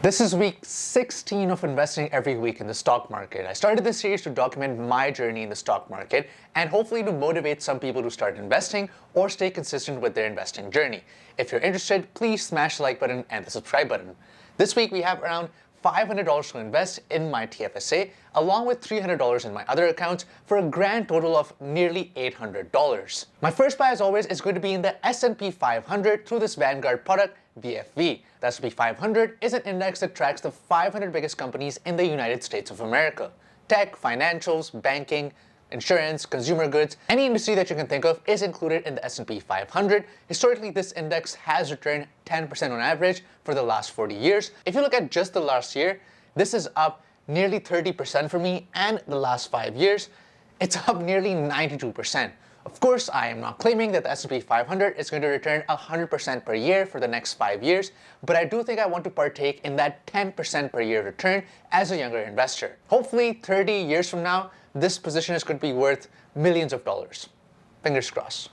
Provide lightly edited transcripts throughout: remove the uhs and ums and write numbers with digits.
This is week 16 of investing every week in the stock market. I started this series to document my journey in the stock market and hopefully to motivate some people to start investing or stay consistent with their investing journey. If you're interested, please smash the like button and the subscribe button. This week we have around $500 to invest in my TFSA along with $300 in my other accounts for a grand total of nearly $800. My first buy as always is going to be in the S&P 500 through this Vanguard product VFV. The S&P 500 is an index that tracks the 500 biggest companies in the United States of America. Tech, financials, banking, insurance, consumer goods, any industry that you can think of is included in the S&P 500. Historically, this index has returned 10% on average for the last 40 years. If you look at just the last year, this is up nearly 30% for me, and the last 5 years, it's up nearly 92%. Of course, I am not claiming that the S&P 500 is going to return 100% per year for the next 5 years, but I do think I want to partake in that 10% per year return as a younger investor. Hopefully, 30 years from now, this position is going to be worth millions of dollars. Fingers crossed.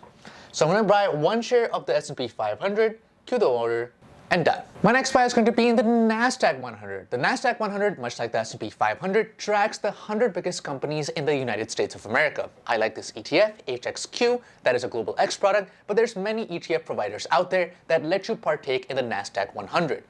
So I'm going to buy one share of the S&P 500 to the order and done. My next buy is going to be in the NASDAQ 100. The NASDAQ 100, much like the S&P 500, tracks the 100 biggest companies in the United States of America. I like this ETF, HXQ, that is a global X product, but there's many ETF providers out there that let you partake in the NASDAQ 100.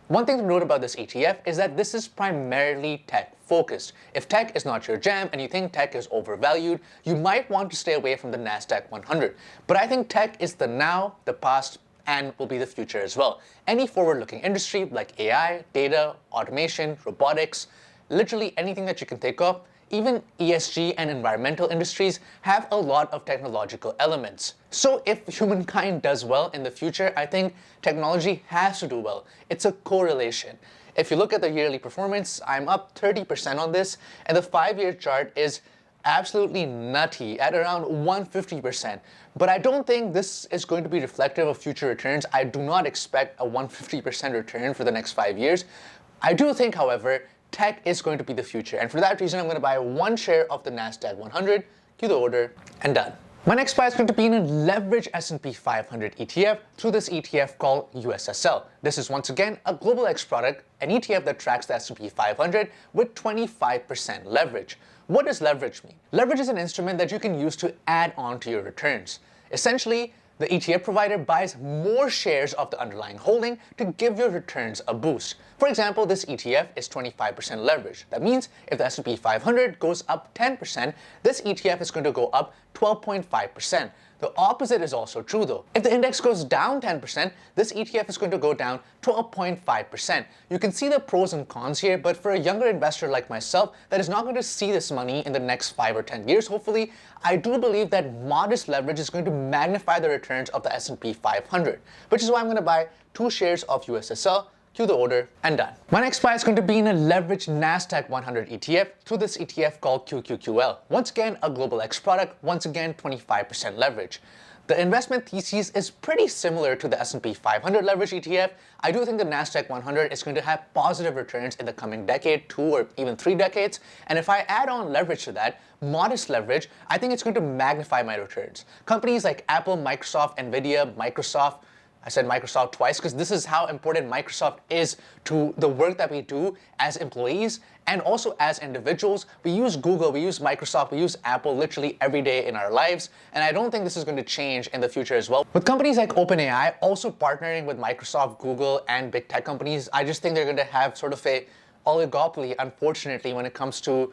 One thing to note about this ETF is that this is primarily tech focused. If tech is not your jam and you think tech is overvalued, you might want to stay away from the NASDAQ 100. But I think tech is the now, the past, and will be the future as well. Any forward-looking industry like AI, data, automation, robotics, literally anything that you can think of, even ESG and environmental industries have a lot of technological elements. So if humankind does well in the future, I think technology has to do well. It's a correlation. If you look at the yearly performance, I'm up 30% on this, and the 5-year chart is absolutely nutty at around 150%. But I don't think this is going to be reflective of future returns. I do not expect a 150% return for the next 5 years. I do think, however, tech is going to be the future. And for that reason, I'm going to buy one share of the NASDAQ 100 to the order and done. My next buy is going to be in a leveraged S&P 500 ETF through this ETF called USSL. This is once again a global X product, an ETF that tracks the S&P 500 with 25% leverage. What does leverage mean? Leverage is an instrument that you can use to add on to your returns. Essentially, the ETF provider buys more shares of the underlying holding to give your returns a boost. For example, this ETF is 25% leverage. That means if the S&P 500 goes up 10%, this ETF is going to go up 12.5%. The opposite is also true though. If the index goes down 10%, this ETF is going to go down 12.5%. You can see the pros and cons here, but for a younger investor like myself that is not going to see this money in the next 5 or 10 years, hopefully, I do believe that modest leverage is going to magnify the returns of the S&P 500, which is why I'm going to buy 2 shares of USSL to the order and done. My next buy is going to be in a leveraged NASDAQ 100 ETF through this ETF called QQQL. Once again, a global X product, once again, 25% leverage. The investment thesis is pretty similar to the S&P 500 leverage ETF. I do think the NASDAQ 100 is going to have positive returns in the coming decade, 2 or even 3 decades. And if I add on leverage to that, modest leverage, I think it's going to magnify my returns. Companies like Apple, Microsoft, Nvidia, Microsoft, I said Microsoft twice because this is how important Microsoft is to the work that we do as employees and also as individuals. We use Google, we use Microsoft, we use Apple literally every day in our lives, and I don't think this is going to change in the future as well. With companies like OpenAI also partnering with Microsoft, Google, and big tech companies, I just think they're going to have sort of a oligopoly, unfortunately, when it comes to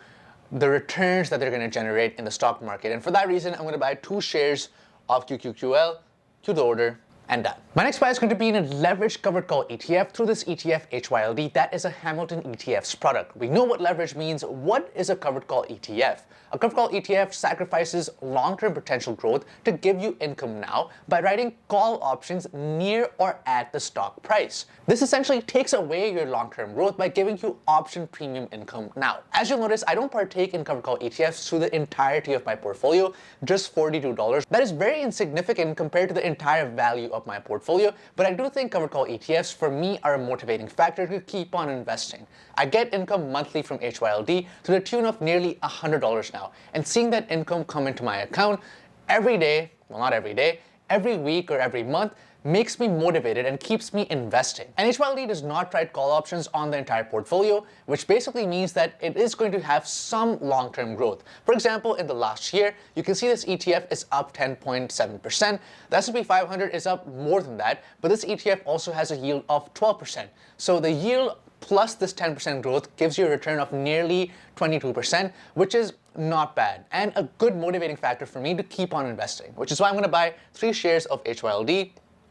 the returns that they're going to generate in the stock market. And for that reason, I'm going to buy 2 shares of QQQL to the order and done. My next buy is going to be in a leveraged covered call ETF through this ETF HYLD. That is a Hamilton ETF's product. We know what leverage means. What is a covered call ETF? A covered call ETF sacrifices long-term potential growth to give you income now by writing call options near or at the stock price. This essentially takes away your long-term growth by giving you option premium income now. As you'll notice, I don't partake in covered call ETFs through the entirety of my portfolio, just $42. That is very insignificant compared to the entire value of my portfolio, but I do think covered call ETFs for me are a motivating factor to keep on investing. I get income monthly from HYLD to the tune of nearly $100 now, and seeing that income come into my account every day, well not every day, every week or every month makes me motivated and keeps me investing. And HYLD does not write call options on the entire portfolio, which basically means that it is going to have some long-term growth. For example, in the last year, you can see this ETF is up 10.7%. The S&P 500 is up more than that, but this ETF also has a yield of 12%. So the yield plus this 10% growth gives you a return of nearly 22%, which is not bad and a good motivating factor for me to keep on investing, which is why I'm going to buy 3 shares of HYLD,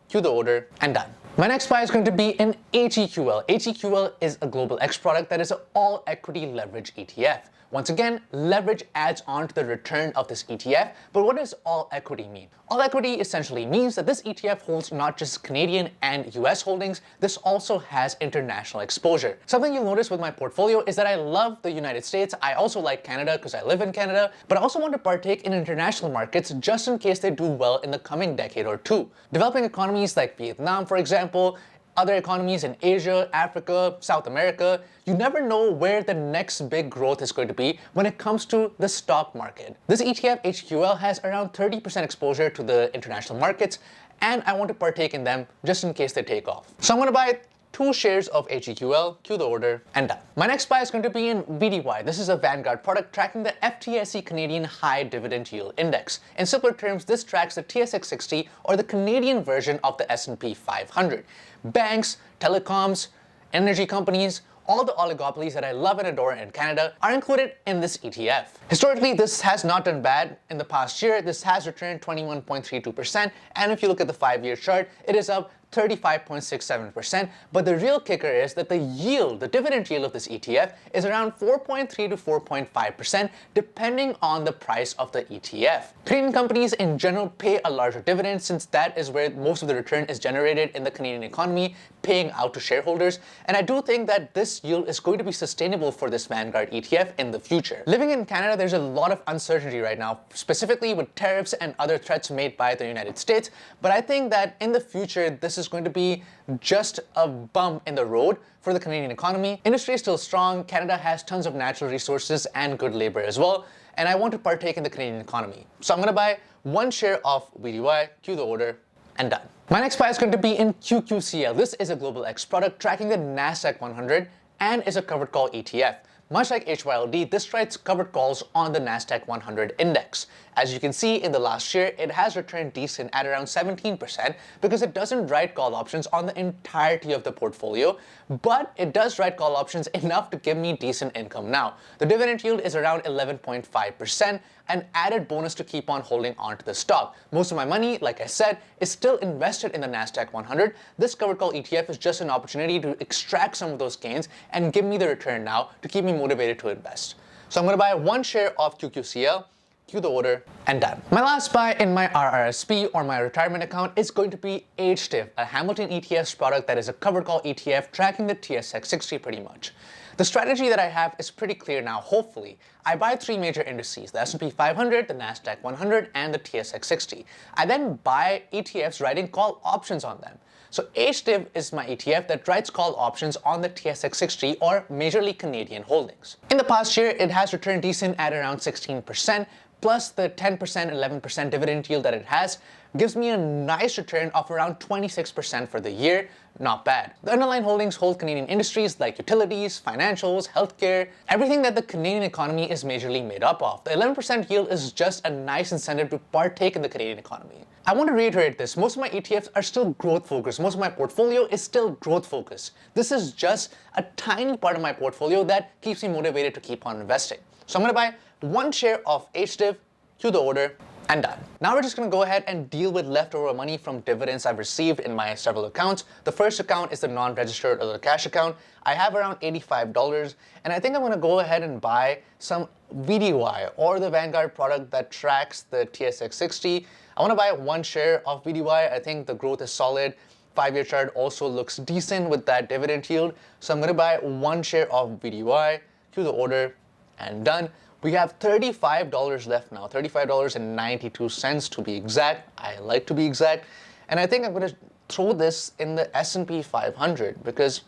queue the order, and done. My next buy is going to be in HEQL. HEQL is a global X product that is an all equity leverage ETF. Once again, leverage adds on to the return of this ETF, but what does all equity mean? All equity essentially means that this ETF holds not just Canadian and US holdings, this also has international exposure. Something you'll notice with my portfolio is that I love the United States, I also like Canada because I live in Canada, but I also want to partake in international markets just in case they do well in the coming decade or two. Developing economies like Vietnam, for example, other economies in Asia, Africa, South America, you never know where the next big growth is going to be when it comes to the stock market. This ETF HQL has around 30% exposure to the international markets, and I want to partake in them just in case they take off. So I'm going to buy 2 shares of HEQL, queue the order, and done. My next buy is going to be in VDY. This is a Vanguard product tracking the FTSE Canadian High Dividend Yield Index. In simpler terms, this tracks the TSX 60 or the Canadian version of the S&P 500. Banks, telecoms, energy companies, all the oligopolies that I love and adore in Canada are included in this ETF. Historically, this has not done bad. In the past year, this has returned 21.32%, and if you look at the 5-year chart, it is up 35.67%, but the real kicker is that the yield, the dividend yield of this ETF is around 4.3 to 4.5% depending on the price of the ETF. Canadian companies in general pay a larger dividend since that is where most of the return is generated in the Canadian economy, paying out to shareholders, and I do think that this yield is going to be sustainable for this Vanguard ETF in the future. Living in Canada, there's a lot of uncertainty right now, specifically with tariffs and other threats made by the United States, but I think that in the future, this is going to be just a bump in the road for the Canadian economy. Industry is still strong, Canada has tons of natural resources and good labor as well, and I want to partake in the Canadian economy. So I'm going to buy 1 share of VDY, queue the order, and done. My next buy is going to be in QQCL. This is a global X product tracking the Nasdaq 100 and is a covered call ETF. Much like HYLD, this writes covered calls on the Nasdaq 100 index. As you can see, in the last year, it has returned decent at around 17% because it doesn't write call options on the entirety of the portfolio, but it does write call options enough to give me decent income now. The dividend yield is around 11.5%, an added bonus to keep on holding onto the stock. Most of my money, like I said, is still invested in the Nasdaq 100. This covered call ETF is just an opportunity to extract some of those gains and give me the return now to keep me motivated to invest. So I'm going to buy 1 share of QQCL, queue the order, and done. My last buy in my RRSP or my retirement account is going to be HDIV, a Hamilton ETFs product that is a covered call ETF tracking the TSX 60 pretty much. The strategy that I have is pretty clear now, hopefully. I buy 3 major indices, the S&P 500, the Nasdaq 100, and the TSX 60. I then buy ETFs writing call options on them. So HDIV is my ETF that writes call options on the TSX 60 or majorly Canadian holdings. In the past year, it has returned decent at around 16%, plus the 10%, 11% dividend yield that it has gives me a nice return of around 26% for the year. Not bad. The underlying holdings hold Canadian industries like utilities, financials, healthcare, everything that the Canadian economy is majorly made up of. The 11% yield is just a nice incentive to partake in the Canadian economy. I want to reiterate this, most of my ETFs are still growth focused, most of my portfolio is still growth focused. This is just a tiny part of my portfolio that keeps me motivated to keep on investing. So I'm going to buy 1 share of HDIV, queue the order, and done. Now we're just going to go ahead and deal with leftover money from dividends I've received in my several accounts. The first account is the non-registered or the cash account. I have around $85, and I think I'm going to go ahead and buy some VDY or the Vanguard product that tracks the TSX 60. I want to buy 1 share of VDY. I think the growth is solid. 5-year chart also looks decent with that dividend yield. So I'm going to buy 1 share of VDY, queue the order, and done. We have $35 left now, $35.92 to be exact. I like to be exact. And I think I'm going to throw this in the S&P 500 because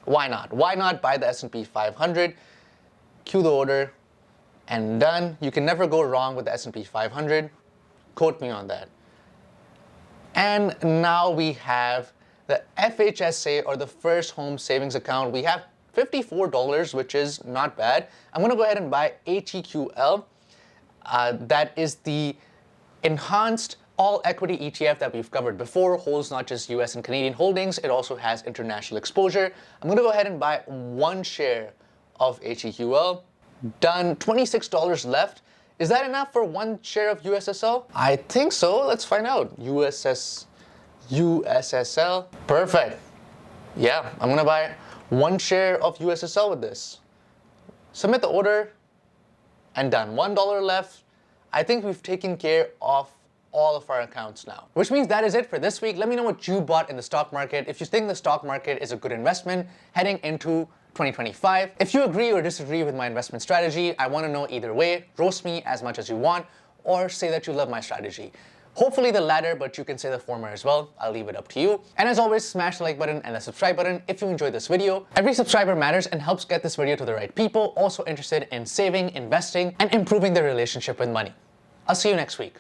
why not? Why not buy the S&P 500, queue the order, and done. You can never go wrong with the S&P 500. Quote me on that. And now we have the FHSA, or the First Home Savings Account. We have $54, which is not bad. I'm gonna go ahead and buy HEQL. That is the enhanced all equity ETF that we've covered before. Holds not just US and Canadian holdings, it also has international exposure. I'm gonna go ahead and buy 1 share of HEQL. Done, $26 left. Is that enough for 1 share of USSL? I think so, let's find out. USSL, perfect. Yeah, I'm gonna buy 1 share of USSL with this. Submit the order, and done. $1 left. I think we've taken care of all of our accounts now. Which means that is it for this week. Let me know what you bought in the stock market. If you think the stock market is a good investment heading into 2025. If you agree or disagree with my investment strategy, I want to know either way. Roast me as much as you want, or say that you love my strategy. Hopefully the latter, but you can say the former as well. I'll leave it up to you. And as always, smash the like button and the subscribe button if you enjoyed this video. Every subscriber matters and helps get this video to the right people, also interested in saving, investing, and improving their relationship with money. I'll see you next week.